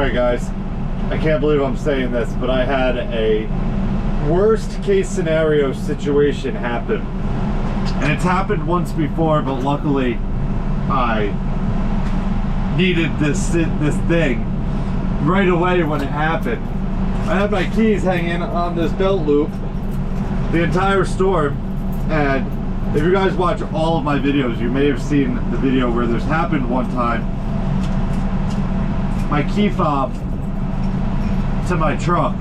Alright guys, I can't believe I'm saying this, but I had a worst case scenario situation happen. And it's happened once before, but luckily I needed this thing right away when it happened. I had my keys hanging on this belt loop the entire storm, and if you guys watch all of my videos, you may have seen the video where this happened one time. My key fob to my truck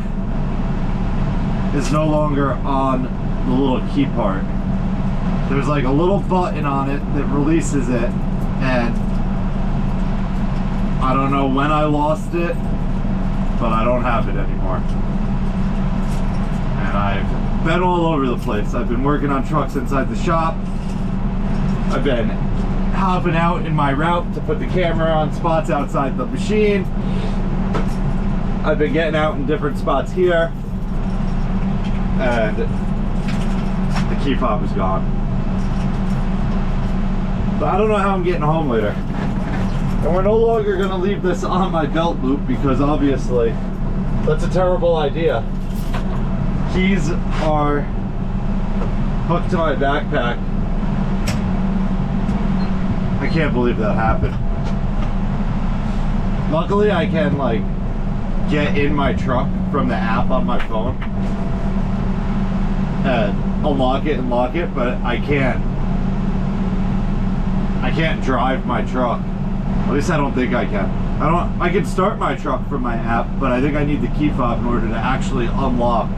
is no longer on the little key part. There's like a little button on it that releases it, and I don't know when I lost it, but I don't have it anymore. And I've been all over the place. I've been working on trucks inside the shop. I've been hopping out in my route to put the camera on spots outside the machine. I've been getting out in different spots here, and the key fob is gone. But I don't know how I'm getting home later. And we're no longer gonna leave this on my belt loop because obviously that's a terrible idea. Keys are hooked to my backpack. I can't believe that happened. Luckily I can like get in my truck from the app on my phone and unlock it and lock it, but I can't drive my truck. At least I don't think I can. I can start my truck from my app, but I think I need the key fob in order to actually unlock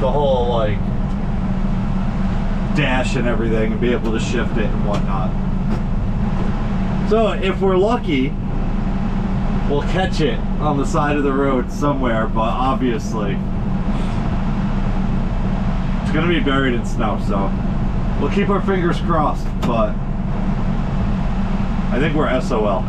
the whole like dash and everything and be able to shift it and whatnot. So if we're lucky, we'll catch it on the side of the road somewhere, but obviously it's gonna be buried in snow, so we'll keep our fingers crossed, but I think we're SOL.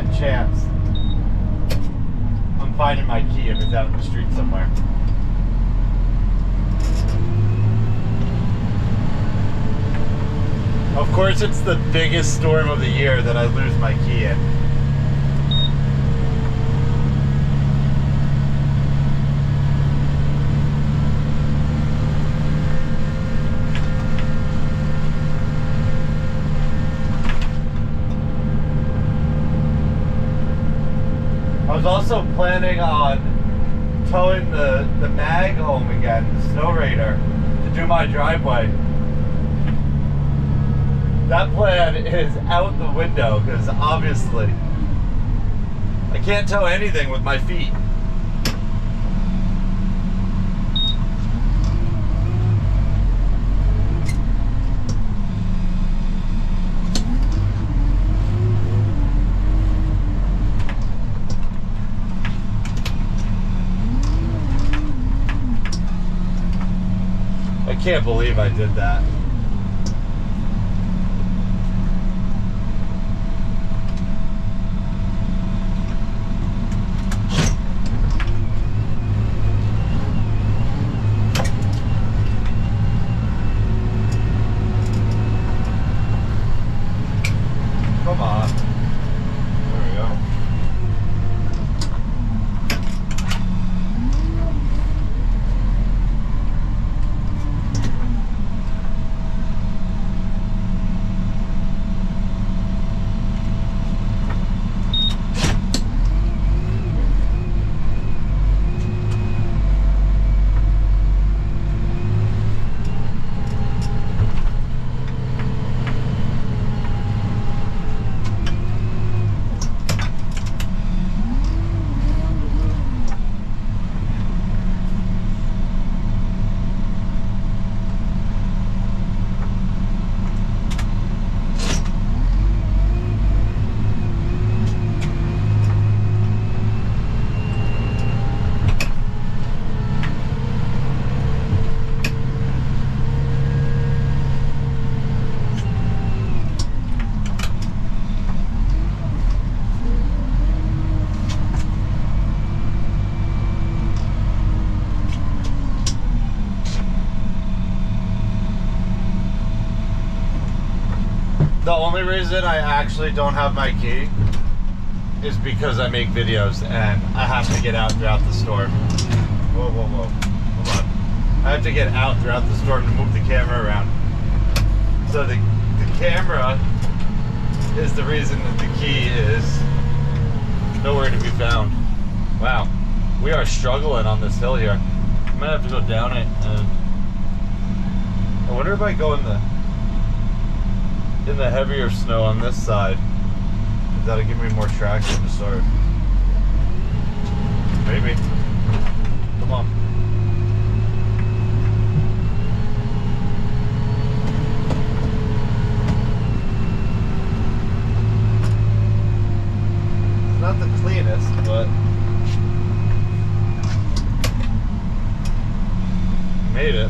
good chance I'm finding my key if it's out in the street somewhere. Of course, it's the biggest storm of the year that I lose my key in. I was also planning on towing the mag home again, the Snow Raider, to do my driveway. That plan is out the window because obviously I can't tow anything with my feet. I can't believe I did that. Come on. There we go. The only reason I actually don't have my key is because I make videos and I have to get out throughout the storm. Whoa, whoa, whoa. Hold on. I have to get out throughout the storm to move the camera around. So the camera is the reason that the key is nowhere to be found. Wow. We are struggling on this hill here. I'm gonna have to go down it and I wonder if I go in the heavier snow on this side, that'll give me more traction to start. Maybe. Come on. It's not the cleanest, but made it.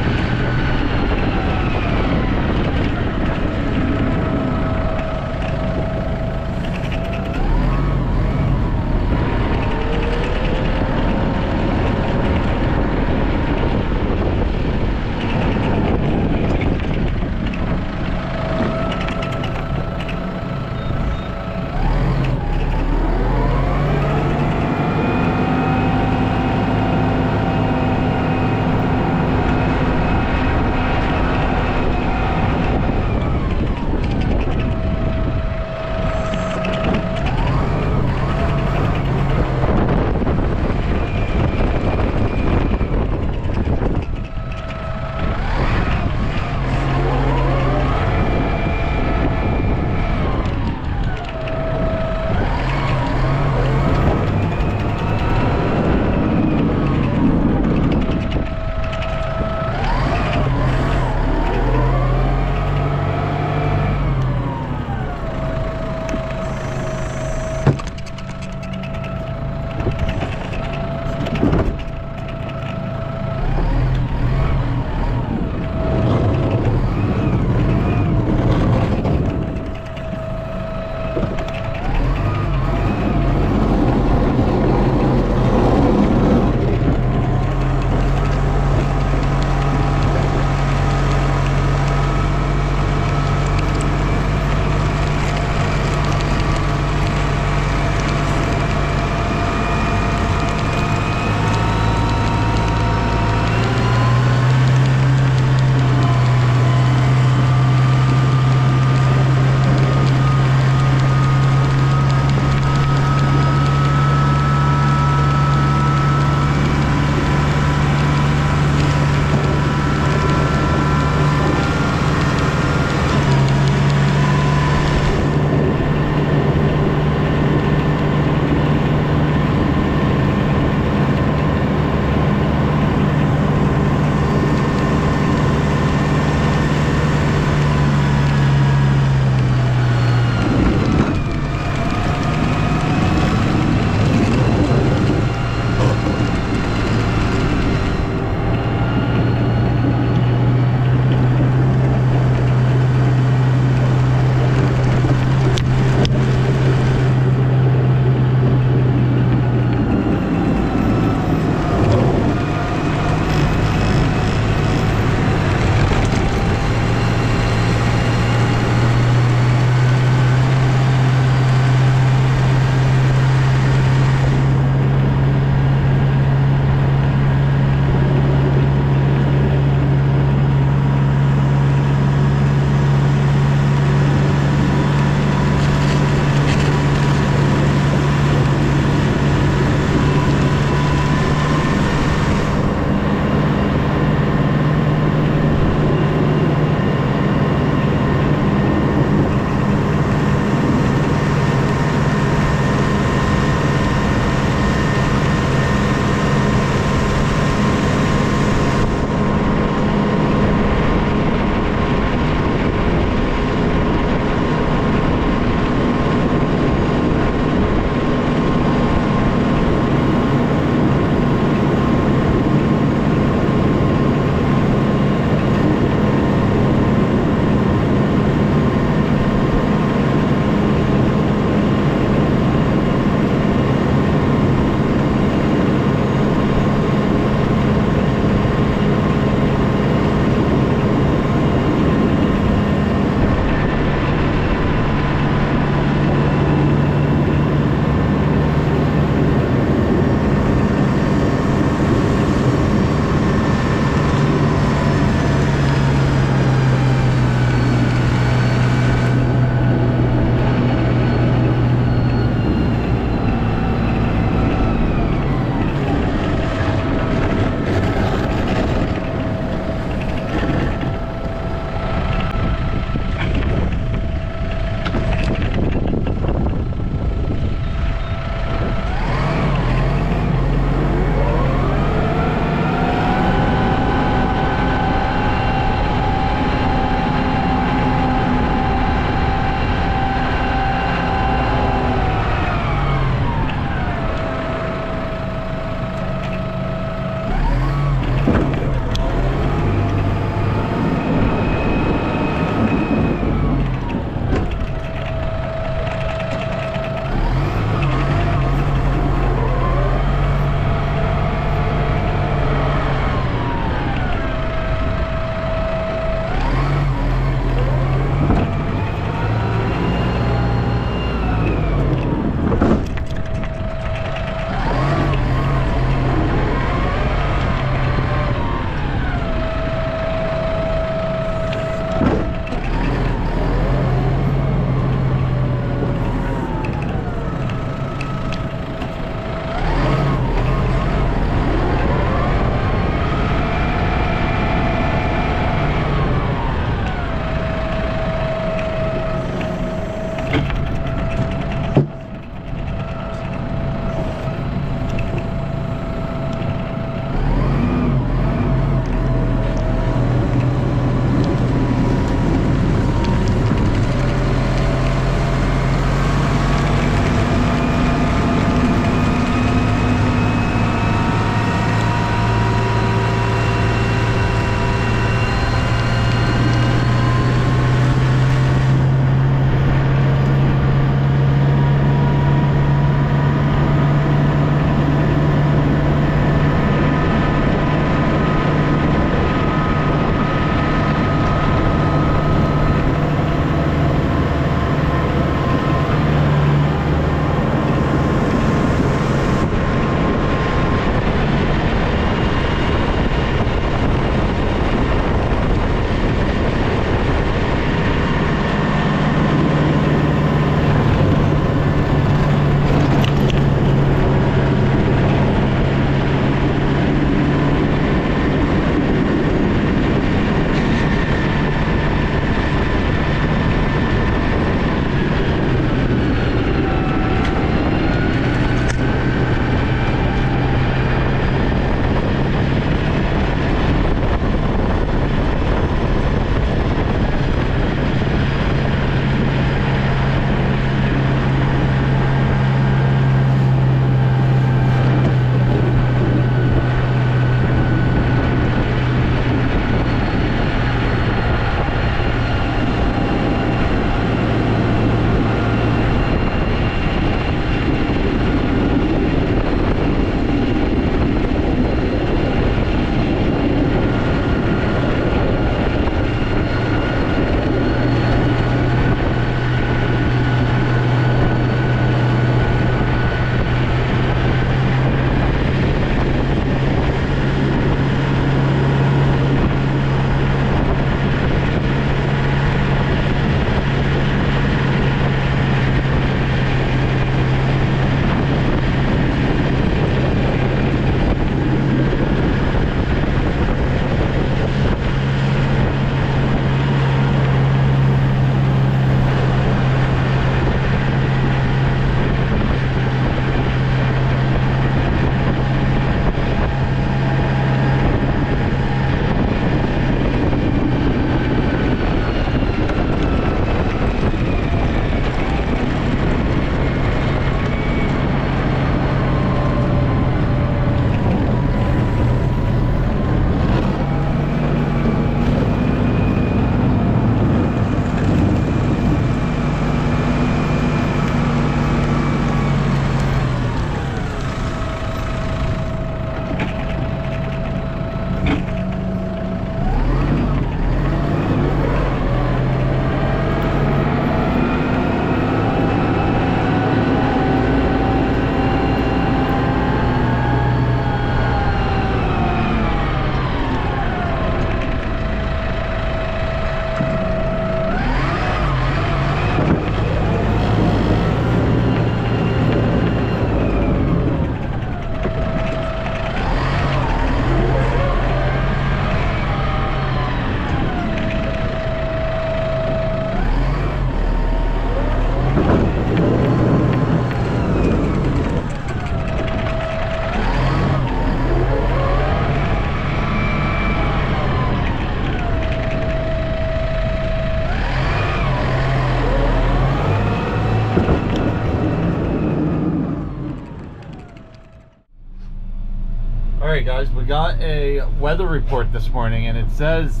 Alright guys, we got a weather report this morning and it says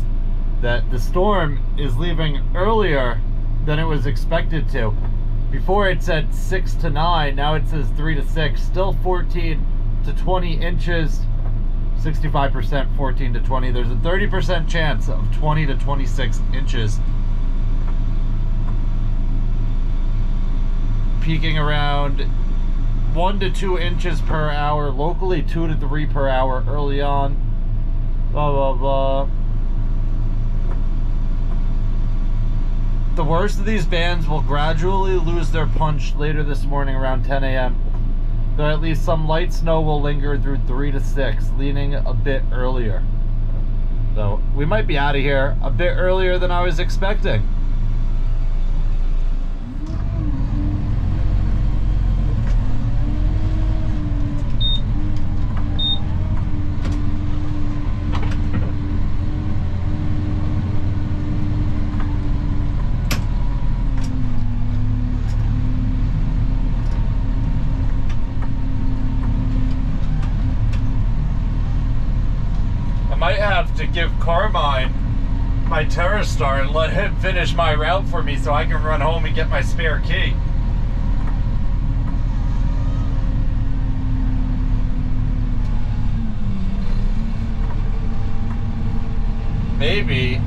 that the storm is leaving earlier than it was expected to. Before it said 6 to 9, now it says 3 to 6, still 14 to 20 inches, 65% 14 to 20. There's a 30% chance of 20 to 26 inches. Peaking around 1 to 2 inches per hour, locally 2 to 3 per hour early on. Blah, blah, blah. The worst of these bands will gradually lose their punch later this morning around 10 a.m. Though at least some light snow will linger through 3 to 6, leaning a bit earlier. So we might be out of here a bit earlier than I was expecting. Might have to give Carmine my TerraStar and let him finish my route for me so I can run home and get my spare key. Maybe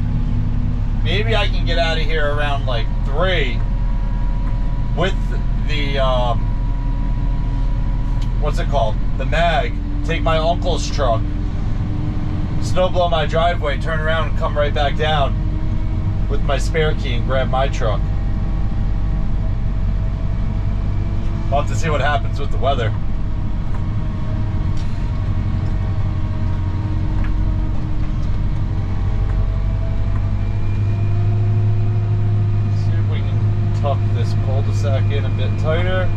I can get out of here around like 3 with the what's it called? The mag. Take my uncle's truck, snow blow my driveway, turn around and come right back down with my spare key and grab my truck. We'll have to see what happens with the weather. See if we can tuck this cul-de-sac in a bit tighter.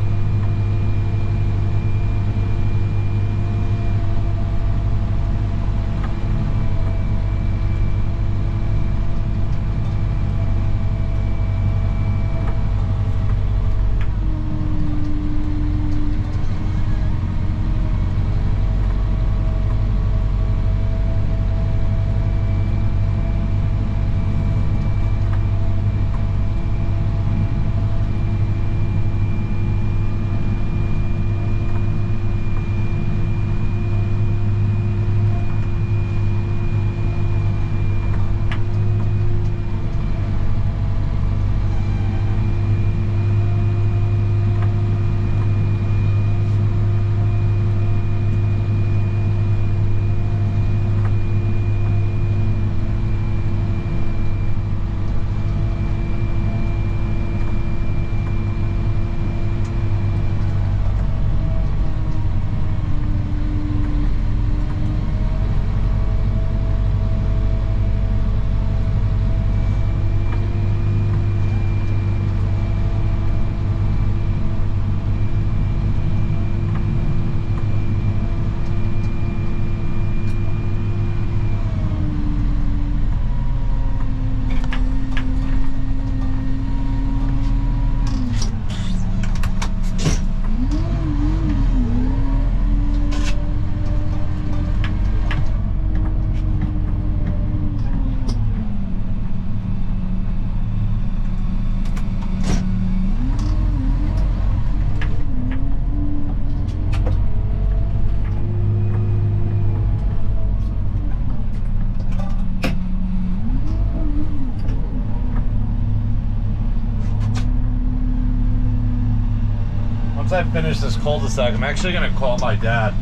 Once I finish this cul-de-sac, I'm actually going to call my dad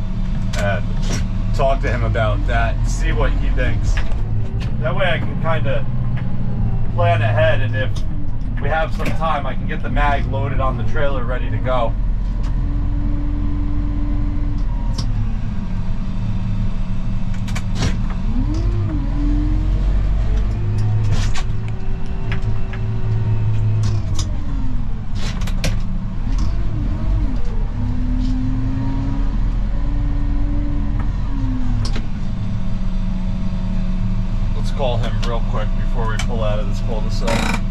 and talk to him about that, see what he thinks. That way I can kind of plan ahead, and if we have some time, I can get the mag loaded on the trailer ready to go. Call him real quick before we pull out of this cul-de-sac.